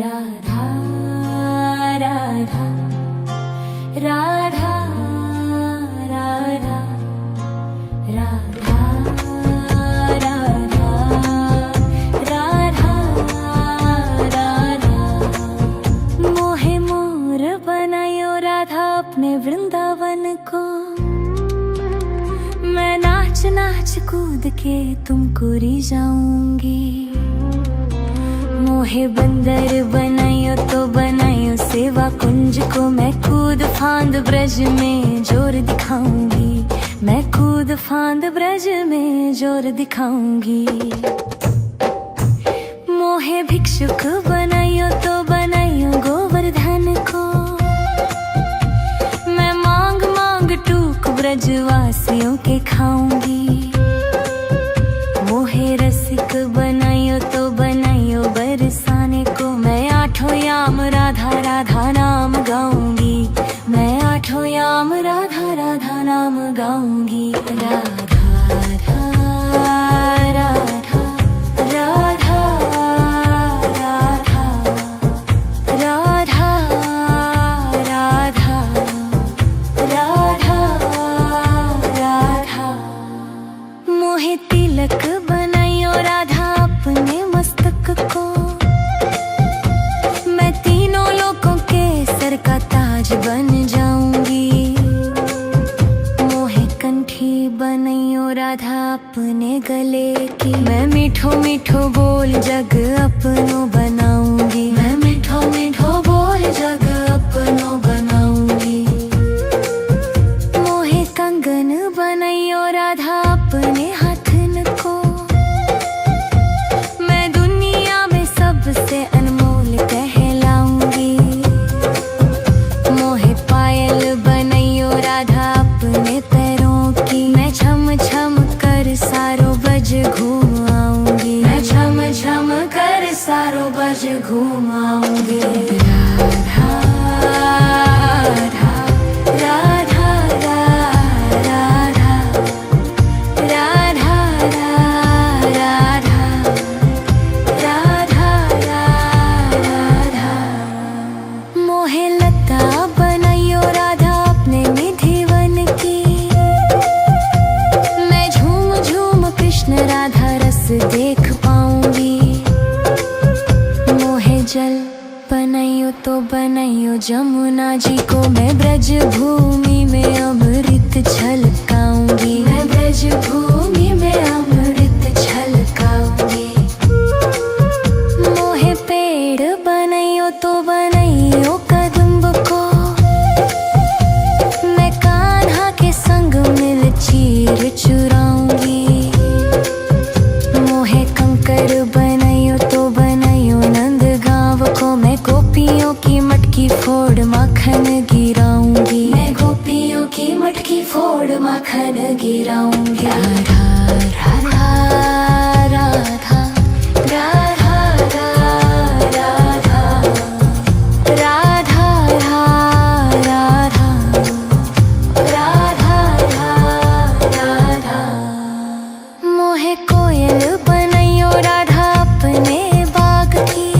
राधा राधा राधा राधा राधा राधा राधा राधा मोहे मोर बनायो राधा अपने वृंदावन को। मैं नाच नाच कूद के तुमको रिझाऊंगी। मोहे बंदर बनायो तो बनायो सेवा कुंज को। मैं कूद फांद ब्रज में जोर दिखाऊंगी। मैं कूद फांद ब्रज में जोर दिखाऊंगी। मोहे भिक्षुक बनायो तो बनायो गोवर्धन को। मैं मांग मांग टूक ब्रजवासियों के खाऊंगी। मोहे रसिक बनायो तो बनायो बरसाने को। मैं आठों याम राधा राधा नाम गाऊंगी। मैं आठों याम राधा राधा नाम गाऊंगी। राधा राधा राधा राधा राधा राधा राधा राधा। मोहे तिलक बनायो राधा अपने मस्तक को। मैं तीनों लोगों के सर का ताज बन जाऊंगी। मोहे कंठी बनायो राधा अपने गले की। मैं मीठो मीठो बोल जग अपनो बनाऊंगी। मैं मीठो मीठो बोल जग अपनो बनाऊंगी। मोहे कंगन बनायो राधा अपने हाथन को। मैं दुनिया में सबसे अनमोल कहलाऊंगी। मोहे पायल बनायो राधा अपने पैरों की। मैं छम छम कर सारो बज घूम आऊंगी। मैं छम छम कर सारो बज घूम आऊंगी। राधा राधा राधा राधा राधा राधा राधा राधा। मोहे लता बनायो राधा अपने निधि वन की। मैं झूम झूम कृष्ण राधा रस देख पाऊंगी। मोहे जल बनायो तो बनायो जमुना जी को। मैं ब्रज भूमि में अमृत छलकाऊंगी। मैं ब्रज भूमि में अमृत छलकाऊंगी। मोहे पेड़ बनायो तो बनायो कदम्ब को। मैं कान्हा के संग मिल चीर चुराऊंगी। मोहे कंकर बनायो तो बनायो नंद गांव को। मैं गोपियों की मटकी फोड़ माखन गिराऊंगी। मैं गोपियों की मटकी फोड़ माखन गिराऊंगी। राधा राधा राधा राधा राधा राधा राधा राधा। मोहे कोयल बनायो राधा अपने बाग की।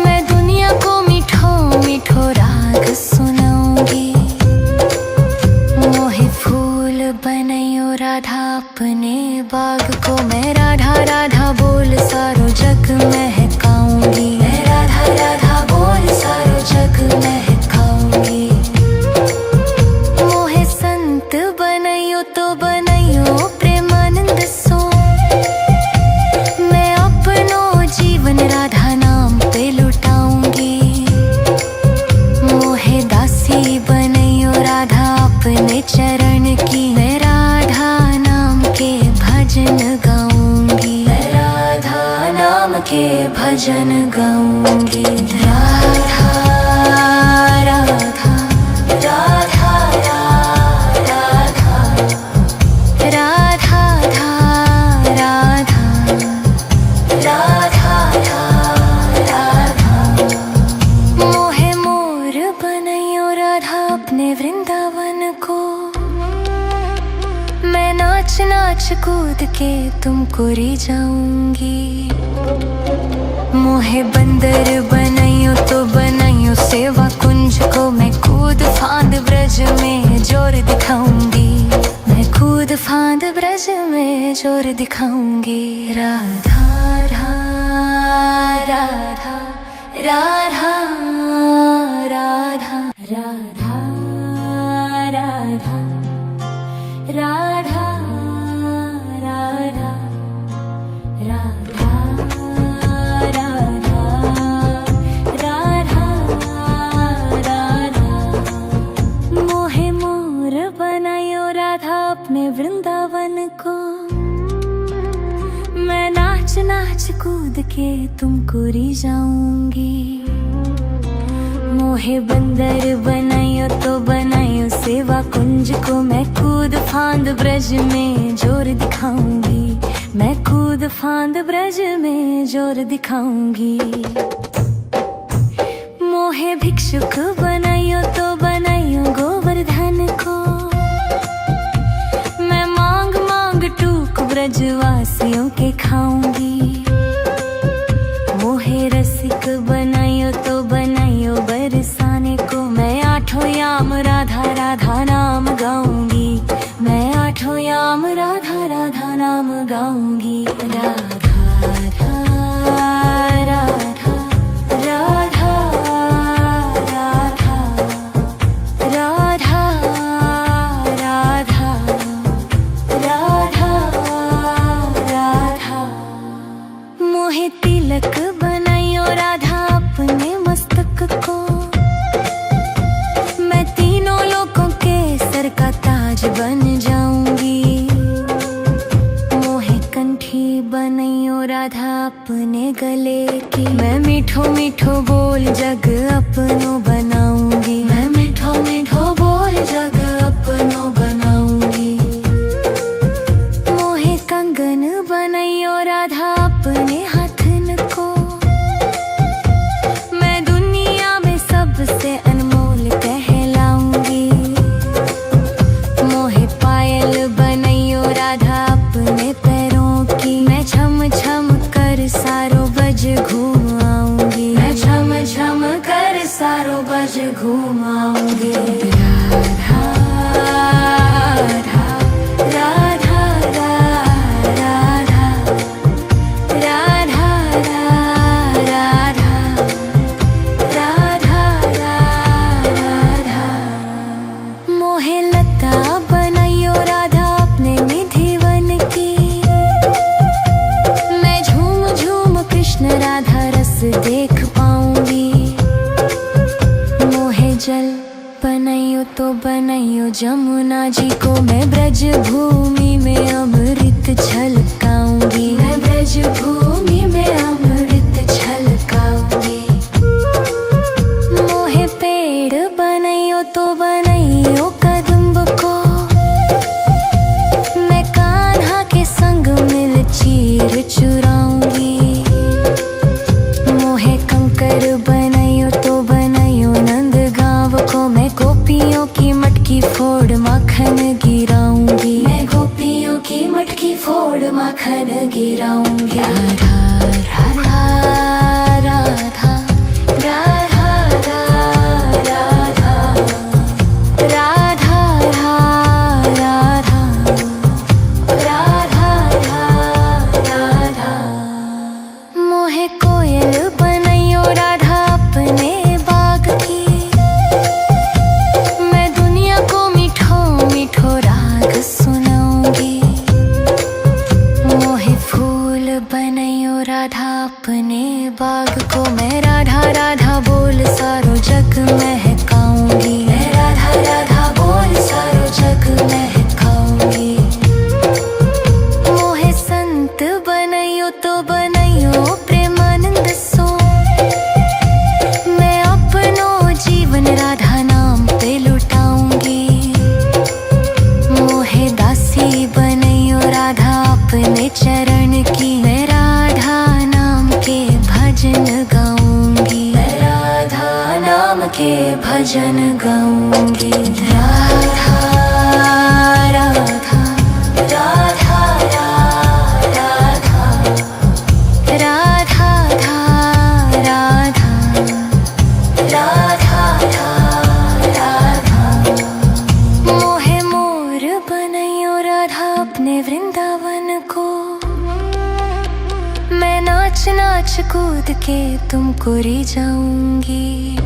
मैं दुनिया को मीठो मीठो राग सुनाऊंगी। मोहे फूल बनायो राधा अपने बाग को। मैं राधा राधा बोल सारो जग महकाऊंगी। मैं राधा राधा बोल सारो जग महकाऊंगी। मोहे संत बनायो तो बनायो प्रेमानंद सो। मैं अपनो जीवन राधा नाम पे लुटाऊंगी। मोहे दासी बनायो राधा अपने चरण की। मैं राधा नाम के भजन गाऊंगी। मैं राधा नाम के भजन गाऊंगी। राधा राधा राधा राधा राधा राधा राधा। मोहे मोर बनायो राधा अपने वृंदावन को। मैं नाच नाच कूद के तुमको रिझाऊंगी। मोहे बंदर बनाइयो तो बनाइयो सेवा कुंज को मैं कूद फांद ब्रज में जोर दिखाऊंगी, मैं कूद फांद ब्रज में जोर दिखाऊंगी। राधा राधा राधा राधा राधा राधा राधा राधा राधा राधा राधा राधा। मोहे मोर बनायो राधा अपने वृंदावन को, मैं नाच नाच कूद के तुमको रिझाऊंगी। मोहे बंदर बनायो तो बनायो सेवा कुंज को मैं कूद फांद ब्रज में जोर दिखाऊंगी, मैं कूद फांद ब्रज में जोर दिखाऊंगी। मोहे भिक्षुक बनायो तो बनायो गोवर्धन को, मैं मांग मांग टूक ब्रजवासियों के खाऊंगी। मोहे रसिक बनायो तो बनायो बरसाने को, मैं आठों याम राधा राधा नाम गाऊंगी, मैं आठों याम राधा राधा नाम गाऊंगी। राधा राधा राधा राधा राधा राधा राधा राधा। मोहे तिलक बनायो राधा अपने मस्तक को, मैं तीनों लोगों के सर का ताज बन जाऊंगी। मोहे कंठी बनायो राधा अपने गले की, मैं मीठो मीठो बोल जग अपनो बनाऊंगी, मैं मीठो मीठो बोल जग अपनो बनाऊंगी। मोहे कंगन बनायो राधा अपने हाथन को, मैं दुनिया में सबसे अनमोल कहलाऊंगी। मोहे पायल बनायो राधा अपने पैरों की, मैं छम छम कर सारो बज घूम आऊंगी, मैं छम छम कर सारो बज घूम आऊंगी। राधा राधा राधा राधा राधा राधा राधा। मोहे लता बनायो राधा अपने निधिवन की, मैं झूम झूम कृष्ण राधा रस देख पाऊंगी। मोहे जल बनायो तो बनायो जमुना जी को, मैं ब्रज भूमि में अमृत छलकाऊंगी, मैं ब्रज भूमि में अमृत छलकाऊंगी। मोहे पेड़ बनायो तो बनायो कदम्ब को, मैं कान्हा के संग मिल चीर चुराऊंगी। मोहे कंकर बनायो तो बनायो नंद गांव को, मैं गोपियों की मटकी फोड़ माखन गिराऊंगी, मैं गोपियों की मटकी फोड़ माखन गिराऊंगी। राधा राधा राधा राधा राधा राधा राधा राधा राधा। मोहे कोयल बनायो राधा अपने बाग की, मैं दुनिया को मीठो मीठो राग सुनाऊंगी। मोहे फूल बनायो राधा अपने बाग को, मैं राधा राधा बोल सारो जग महकाऊंगी, मैं राधा राधा बोल सारो जग महकाऊंगी। मोहे संत बनायो तो बनायो प्रेमानंद सो, मैं अपनो जीवन राधा नाम पे लुटाऊंगी। मोहे दासी बनायो राधा अपने चरण की, मैं राधा नाम के भजन गाऊंगी, मैं राधा नाम के भजन गाऊंगी। राधा राधा राधा राधा राधा राधा कूद के तुमको री जाऊंगी।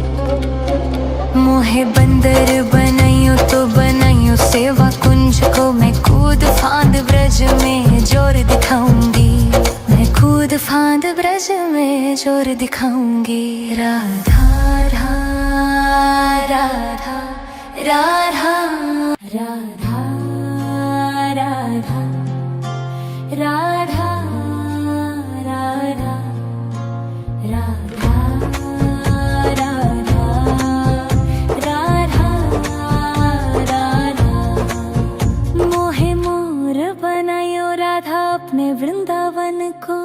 मोहे बंदर बनाइयो तो बनाइयो सेवा कुंज को, मैं कूद फांद ब्रज में जोर दिखाऊंगी। मैं कूद फांद ब्रज में जोर दिखाऊंगी। राधा राधा राधा राधा राधा राधा राधा राधा राधा राधा राधा। मोहे मोर बनायो राधा अपने वृंदावन को,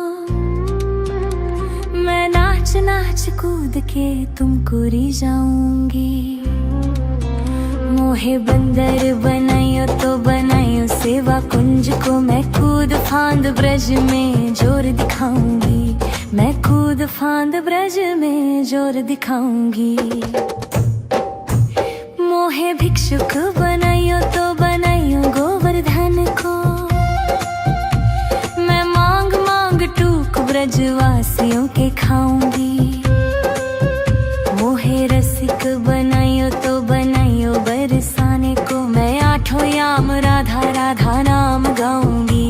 मैं नाच नाच कूद के तुमको री जाऊंगी। मोहे बंदर बनाइयो तो बनाइयो सेवा कुंज को, मैं कूद फांद ब्रज में जोर दिखाऊंगी। मैं कूद फांद ब्रज में जोर दिखाऊंगी। मोहे भिक्षुक बनाइयो तो बनाइयो गोवर्धन को, मैं मांग मांग टूक ब्रजवासियों के खाऊंगी। मोहे रसिक बनाइयो तो बनाइयो बरसाने को, मैं आठों याम राधा राधा नाम गाऊंगी।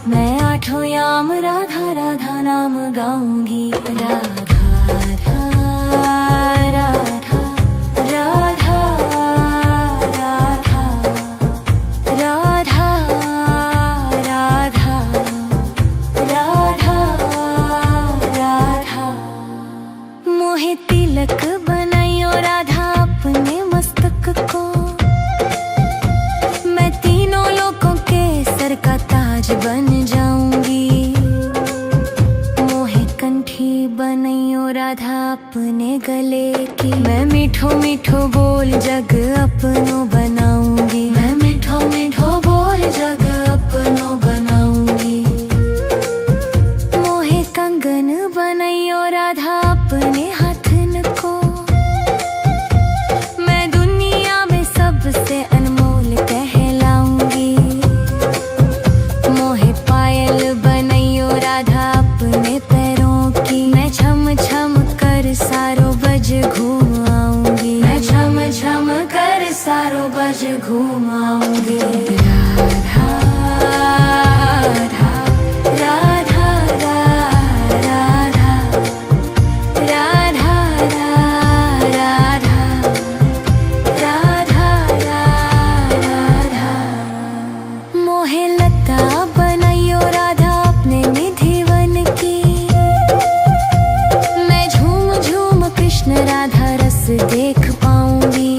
मैं आठों याम राधा राधा नाम गाऊंगी। राधा राधा राधा राधा राधा राधा राधा राधा राधा। मोहे तिलक बनाइयो राधा अपने मस्तक को, मैं तीनों लोगों के सर का ताज बन जाऊंगी। मोहे कंठी बनाइयो राधा अपने गले की, मैं मीठो मीठो बोल जग अपनो बनाऊंगी। मैं मीठो मीठो बोल जग अपनो बनाऊंगी। मोहे कंगन बनाइयो राधा अपने हाथन को, मैं दुनिया में सबसे अनमोल कहलाऊंगी। मोहे पायल बनाइयो राधा अपने पैरों की, मैं छम छम कर सारो बज घूम आऊंगी। मैं छम छम कर सारो बज घूम आऊंगी। राधा राधा राधा राधा राधा राधा राधा राधा। मोहे लता बनाइयो राधा अपने निधिवन की, मैं झूम झूम कृष्ण राधा रस देख पाऊंगी।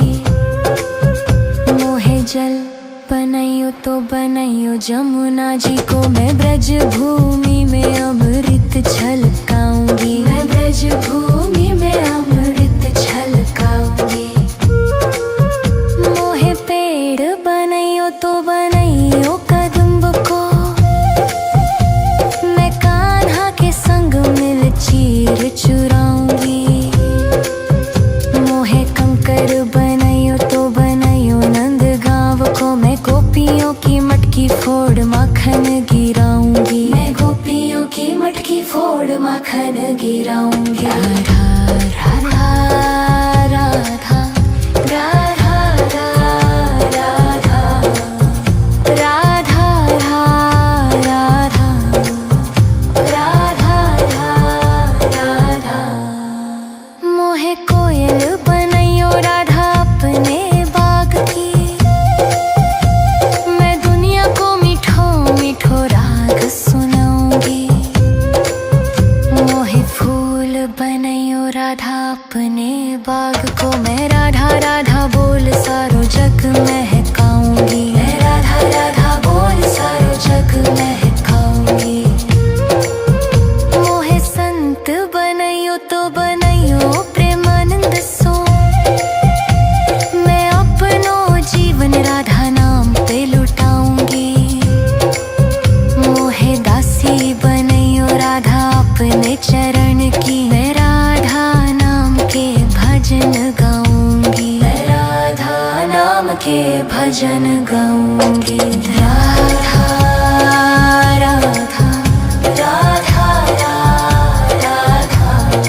मोहे जल बनाइयो तो बनाइयो जमुना जी को, मैं ब्रज भूमि में अमृत छलकाऊंगी। मैं ब्रज भूमि में अमृत छलकाऊंगी। मोहे पेड़ बनाइयो तो बनाइयो कदम्ब को, मैं कान्हा के संग मिल चीर चुराऊंगी। मोहे कंकर बनाइयो तो बनाइयो नंद गांव को, मैं गोपियों की मटकी फोड़ माखन गिराऊंगी। मैं गोपियों की मटकी फोड़ माखन गिराऊंगी। राधा राधा राधा राधा राधा राधा राधा राधा राधा। मोहे कोयल बनाइयो राधा अपने बाग की, मैं दुनिया को मीठो मीठो राग सुनाऊंगी। मोहे फूल बनाइयो राधा अपने बाग को, मैं राधा राधा बोल सारो जग महकाऊंगी। मैं राधा राधा बोल सारो जग महकाऊंगी। मोहे संत बनाइयो तो बनाइयो प्रेमानंद सो, मैं अपनो जीवन राधा नाम पे लुटाऊंगी। मोहे दासी बनाइयो राधा अपने चरण की, मैं राधा नाम के भजन गाऊंगी। मैं राधा नाम के भजन गाऊंगी। राधा राधा राधा राधा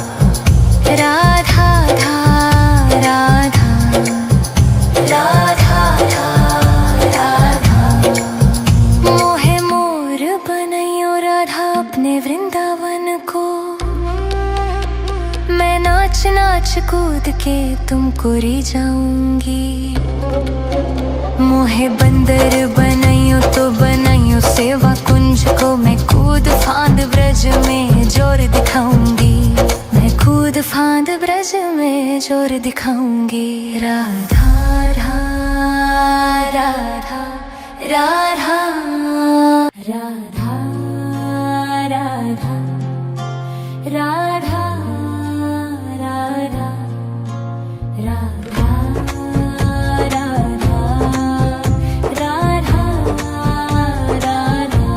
नाच नाच कूद के तुमको री जाऊंगी। मोहे बंदर बनाइयो तो बनाइयो सेवा कुंज को, मैं कूद फांद ब्रज में जोर दिखाऊंगी। मैं कूद फांद ब्रज में जोर दिखाऊंगी। राधा राधा राधा राधा राधा राधा राधा राधा राधा राधा।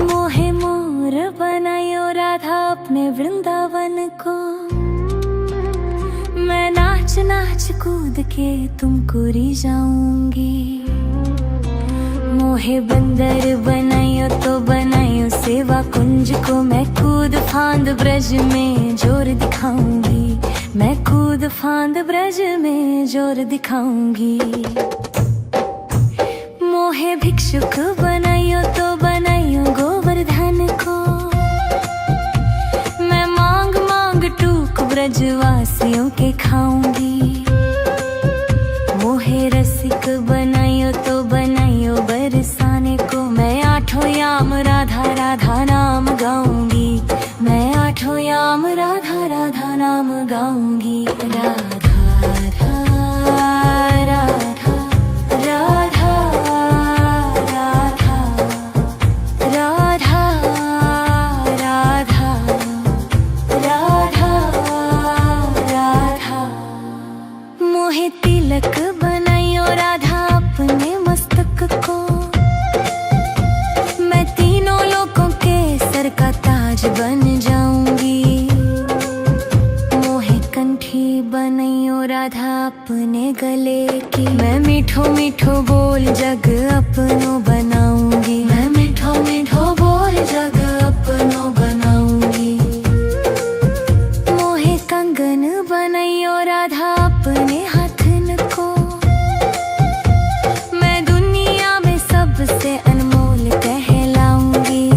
मोहे मोर बनायो राधा अपने वृंदावन को, मैं नाच नाच कूद के तुमको री जाऊंगी। मोहे बंदर बनाइयो तो बनाइयो सेवा कुंज को, मैं कूद फांद ब्रज में जोर दिखाऊंगी। मैं कूद फांद ब्रज में जोर दिखाऊंगी। मोहे भिक्षुक बनाइयो तो बनाइयो गोवर्धन को, मैं मांग मांग टूक ब्रजवासियों के खाऊंगी। मोहे रसिक बनाइयो तो बनाइयो बरसाने को, मैं आठों याम राधा राधा नाम गाऊंगी। मैं आठों याम राधा राधा नाम गाऊंगी। राधा राधा राधा राधा राधा राधा राधा राधा। मोहे तिलक बनाइयो राधा अपने मस्तक को, मैं तीनों लोगों के सर का ताज बन जाऊंगी। मोहे कंठी बनाइयो राधा अपने गले की, मैं मीठो मीठो बोल जग अपनो बनाऊंगी। मैं मीठो मीठो बोल जग अपनो बनाऊंगी। मोहे कंगन बनाइयो राधा अपने हाथन को, मैं दुनिया में सबसे अनमोल कहलाऊंगी।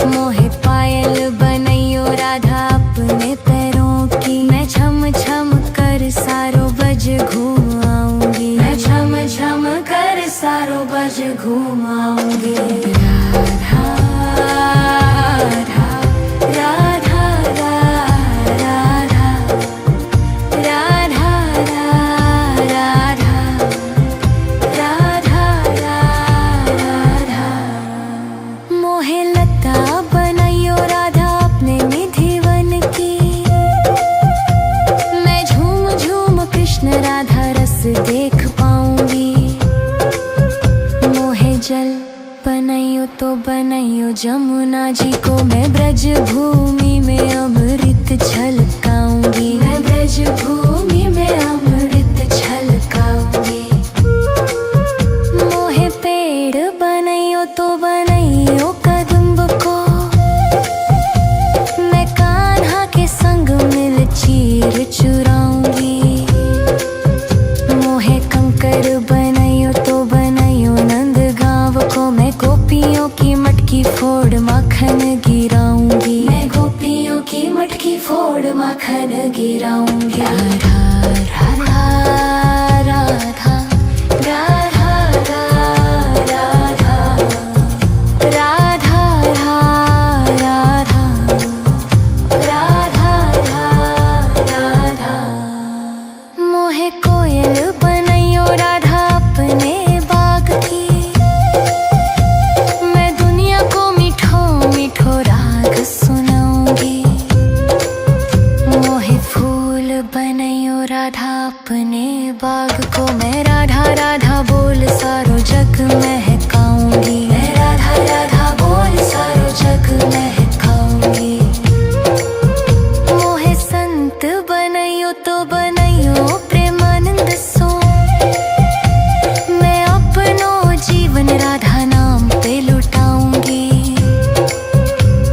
मोहे पायल बनाइयो राधा अपने पैरों की, मैं छम छम कर सारो बज घूम आऊंगी। मैं छम छम कर सारो बज घूम आऊंगी। राधा राधा राधा राधा राधा राधा राधा राधा। मोहे लता बनाइयो राधा अपने निधिवन की, मैं झूम झूम कृष्ण राधा रस देख पाऊंगी। मोहे जल बनाइयो तो बनाइयो जमुना जी को, मैं ब्रज भूमि में अमृत छलकाऊंगी। मैं ब्रज भूमि में अमृत छलकाऊंगी। मोहे पेड़ बनाइयो तो बनाइयो कदम्ब को, मैं कान्हा के संग मिल चीर चुराऊंगी। मोहे कंकर बनाइयो तो बनाइयो नंद गांव को, मैं गोपियों की मटकी फोड़ माखन गिराऊंगी। मैं गोपियों की मटकी फोड़ माखन गिराऊंगी। राधा राधा राधा राधा राधा राधा राधा राधा राधा। मोहे कोयल बनाइयो राधा अपने बाग की, मैं दुनिया को मीठो मीठो राग सुनाऊंगी। मोहे फूल बनाइयो राधा अपने बाग को, मैं राधा राधा बोल सारो जग महकाऊंगी। मैं राधा राधा बोल सारो जग महकाऊंगी। मोहे संत बनाइयो तो बनाइयो प्रेमानंद सो, मैं अपनो जीवन राधा नाम पे लुटाऊंगी।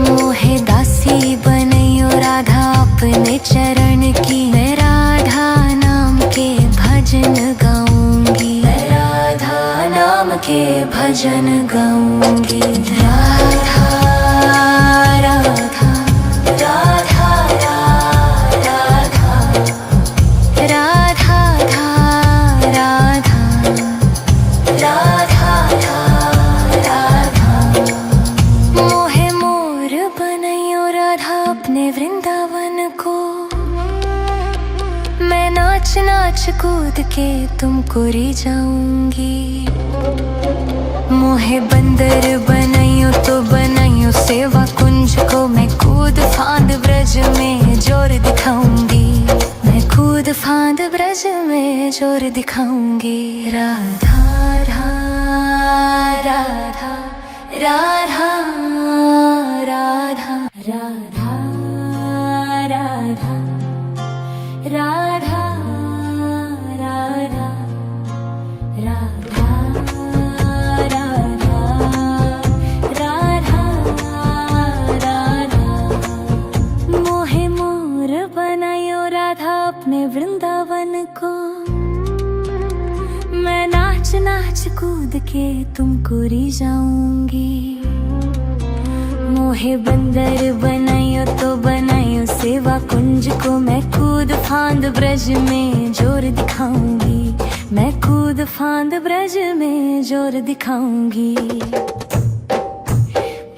मोहे दासी बनाइयो राधा अपने चरण की, मैं राधा नाम के भजन गाऊंगी। मैं राधा नाम के भजन गाऊंगी। राधा राधा राधा राधा नाच कूद के तुमको री जाऊंगी। मोहे बंदर बनाइयो तो बनाइयो सेवा कुंज को, मैं कूद फांद ब्रज में जोर दिखाऊंगी। मैं कूद फांद ब्रज में जोर दिखाऊंगी। राधा राधा राधा राधा राधा राधा राधा राधा राधा राधा राधा। मोहे मोर बनायो राधा अपने वृंदावन को, मैं नाच नाच कूद के तुमको री जाऊंगी। मोहे बंदर बनाइयो तो बनाइयो सेवा कुंज को, मैं कूद फांद ब्रज में जोर दिखाऊंगी। मैं कूद फांद ब्रज में जोर दिखाऊंगी।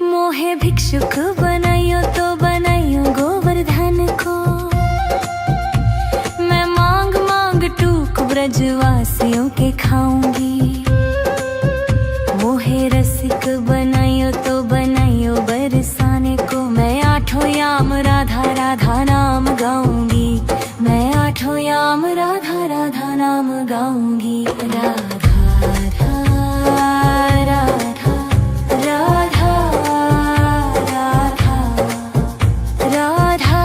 मोहे भिक्षुक बनाइयो तो बनाइयो गोवर्धन को, मैं मांग मांग टूक ब्रजवासियों के खाऊंगी। मोहे रसिक बनाइयो तो बनाइयो बरसाने को, मैं आठों याम राधा राधा नाम गाऊंगी। मैं आठों याम राधा राधा नाम गाऊंगी। राधा राधा राधा राधा राधा राधा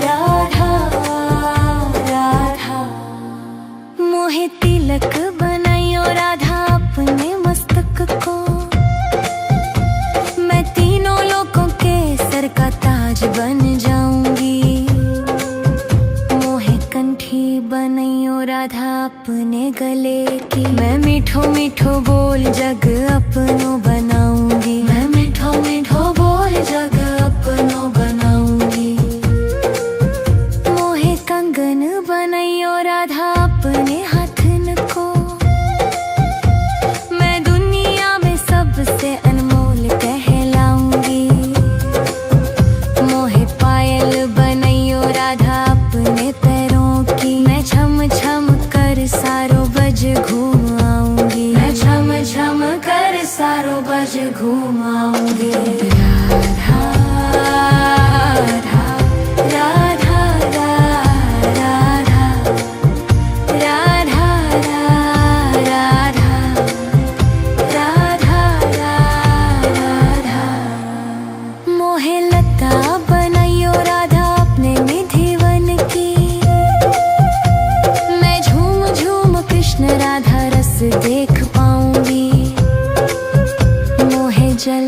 राधा राधा। मोहे तिलक बनाइयो राधा अपने मस्तक को, मैं तीनों लोगों के सर का ताज बन जाऊंगी। मोहे कंठी बनाइयो राधा अपने गले की, मैं मीठो मीठो बोल जग अपनो बनाऊंगी। मैं मीठो मीठो बोल जग अपनो बनाऊंगी। मोहे कंगन बनाइयो राधा अपने हाथन को, मैं दुनिया में सबसे अनमोल कहलाऊंगी। मोहे पायल बनाइयो राधा अपने पैरों की, मैं छम छम कर सारो बज घूम आऊंगी। मैं छम छम कर सारो बज घूम आऊंगी। राधा राधा राधा राधा राधा राधा राधा राधा। मोहे लता बनाइयो राधा अपने निधिवन की, मैं झूम झूम कृष्ण राधा रस देख पाऊंगी। मोहे जल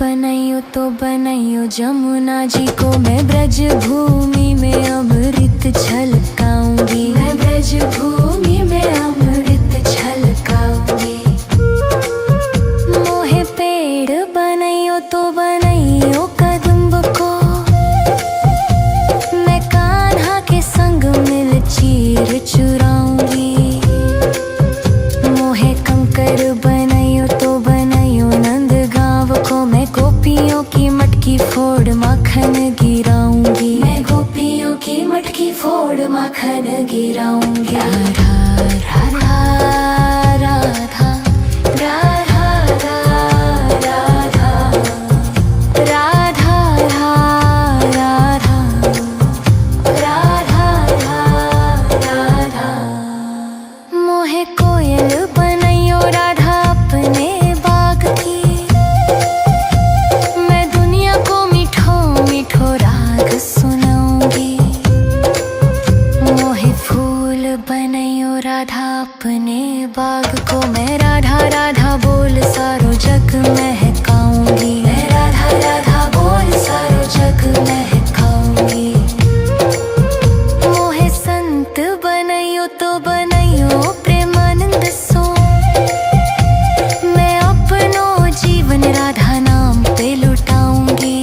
बनाइयो तो बनाइयो जमुना जी को, मैं ब्रज भूमि में अमृत छलकाऊंगी। मैं ब्रज भूमि में अमृत छलकाऊंगी। मोहे पेड़ बनाइयो तो बनाइयो कदम्ब को, मैं कान्हा के संग मिल चीर चुराऊंगी। मोहे कंकर बनाइयो तो बनाइयो नंद गांव को, मैं गोपियों की मटकी फोड़ माखन गिराऊंगी। मैं गोपियों की मटकी फोड़ माखन गिराऊंगी। राधा राधा राधा राधा राधा राधा राधा राधा राधा। मोहे कोयल बनाइयो राधा अपने बाग की, मैं दुनिया को मीठो मीठो राग सुनाऊंगी। मोहे फूल बनाइयो राधा अपने बाग को, मैं राधा राधा बोल सारो जग महकाऊंगी। मैं राधा राधा बोल सारो जग महकाऊंगी। मोहे संत बनाइयो तो बनाइयो प्रेमानंद सो, मैं अपनो जीवन राधा नाम पे लुटाऊंगी।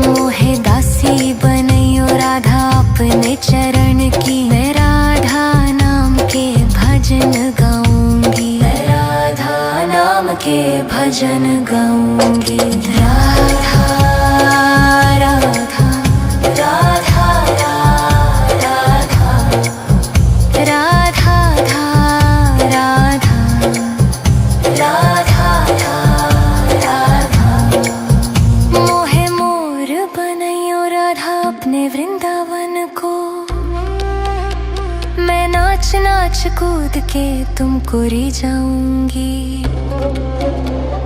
मोहे दासी बनाइयो राधा अपने चरण की, मैं राधा नाम के भजन गाऊंगी। मैं राधा नाम के भजन गाऊंगी। राधा राधा राधा नाच कूद के तुमको री जाऊंगी।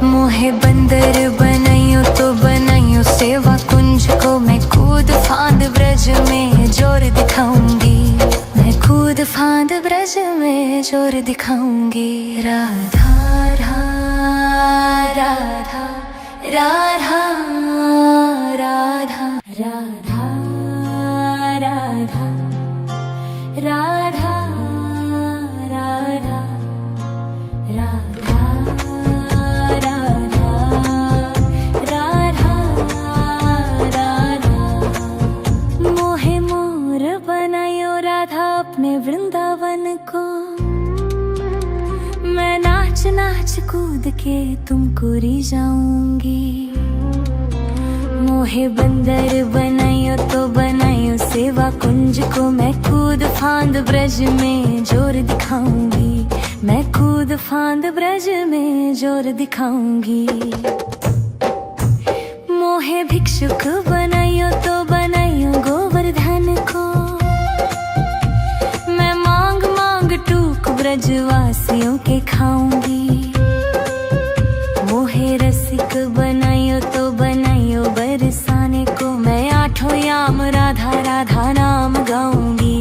मोहे बंदर बनाइयो तो बनाइयो सेवा कुंज को मैं कूद फांद ब्रज में जोर दिखाऊंगी। मैं कूद फांद ब्रज में जोर दिखाऊंगी। राधा राधा राधा राधा राधा राधा राधा राधा राधा राधा राधा राधा। मोहे मोर बनायो राधा अपने वृंदावन को। मैं नाच नाच कूद के तुमको री जाऊंगी। मोहे बंदर बनाइयो तो बनाइयो सेवा कुंज को मैं कूद फांद ब्रज में जोर दिखाऊंगी। मैं कूद फांद ब्रज में जोर दिखाऊंगी। मोहे भिक्षुक बनाइयो तो बनाइयो गोवर्धन को। मैं मांग मांग टूक ब्रजवासियों के खाऊंगी। मोहे रसिक बनाइयो तो बनाइयो बरसाने को। मैं आठों याम राधा राधा नाम गाऊंगी।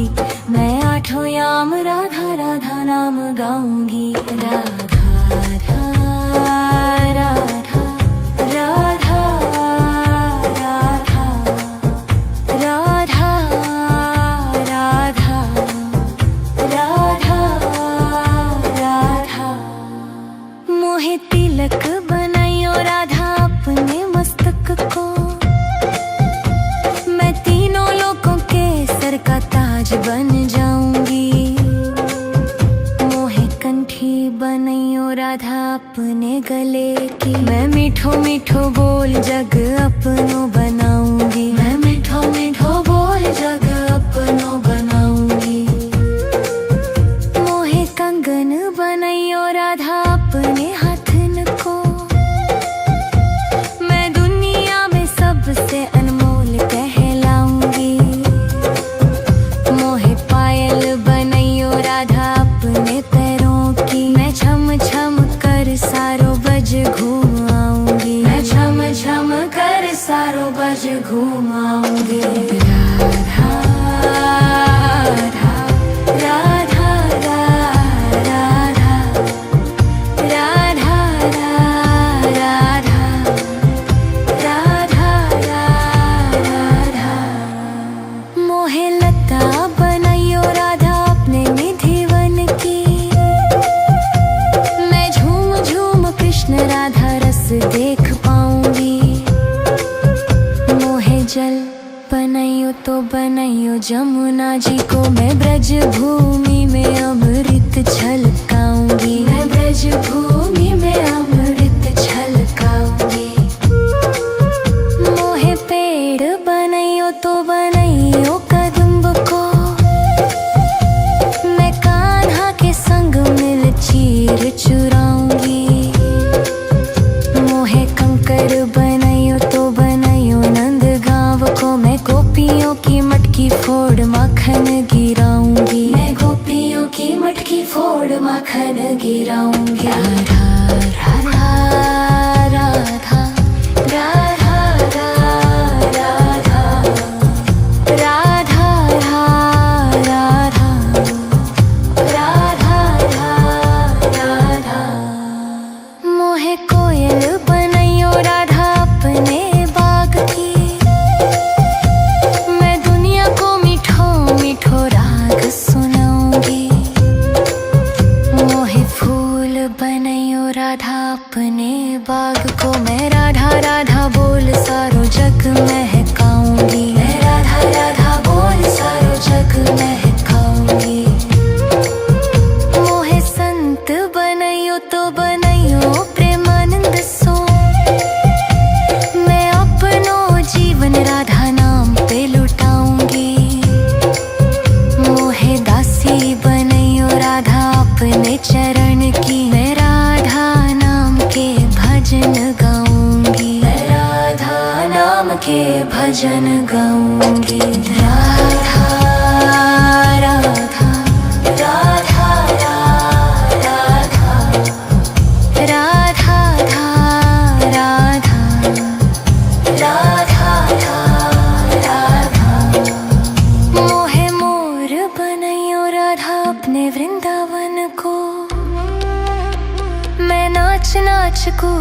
मैं आठों याम राधा राधा नाम गाऊंगी। राधा राधा राधा राधा राधा राधा राधा राधा। मोहे तिलक बनाइयो राधा अपने मस्तक को। मैं तीनों लोगों के सर का ताज बन जाऊंगी। मोहे कंठी बनाइयो राधा अपने गले की। मैं मीठो मीठो बोल जग अपनो बनाऊंगी। मैं मीठो मीठो बोल जग अपनो बनाऊंगी। मोहे कंगन बनाइयो राधा अपने हाथन को। मैं दुनिया में सबसे अनमोल कहलाऊंगी। मोहे पायल बनाइयो राधा अपने पैरों की। मैं छम छम कर सारो बज घूमाऊंगी। मैं छम छम कर सारो बज घूमाऊंगी। राधा राधा राधा राधा राधा राधा राधा राधा। मोहे लता बनाइयो राधा अपने निधिवन की। मैं झूम झूम कृष्ण राधा रस देख पाऊंगी। मोहे जल बनाइयो तो बनाइयो जमुना जी को। मैं ब्रज भूमि में अमृत छलकाऊंगी। मैं ब्रज भूमि में अमृत छलकाऊंगी। मोहे पेड़ बनाइयो तो बनाइयो कदम्ब को। मैं कान्हा के संग मिल चीर चुराऊंगी। मोहे कंकर बनाइयो तो बनाइयो नंद गांव को। मैं गोपियों की मटकी फोड़ माखन गिराऊंगी। मैं गोपियों की मटकी फोड़ माखन गिराऊंगी। राधा राधा राधा राधा राधा राधा राधा राधा राधा। मोहे कोयल बनाइयो राधा अपने बाग की। मैं दुनिया को मीठो मीठो राग सुनाऊंगी। मोहे फूल बनाइयो राधा अपने बाग को। मैं राधा राधा बोल सारो जग महकाऊंगी। मैं राधा राधा बोल सारो जग महकाऊंगी। मोहे संत बनाइयो तो बनाइयो प्रेमानंद सो। मैं अपनो जीवन राधा नाम पे लुटाऊंगी। मोहे दासी बनाइयो राधा अपने चरण की। मैं राधा नाम के भजन गाऊंगी। मैं राधा नाम के भजन गाऊंगी। राधा राधा राधा नाच नाच कूद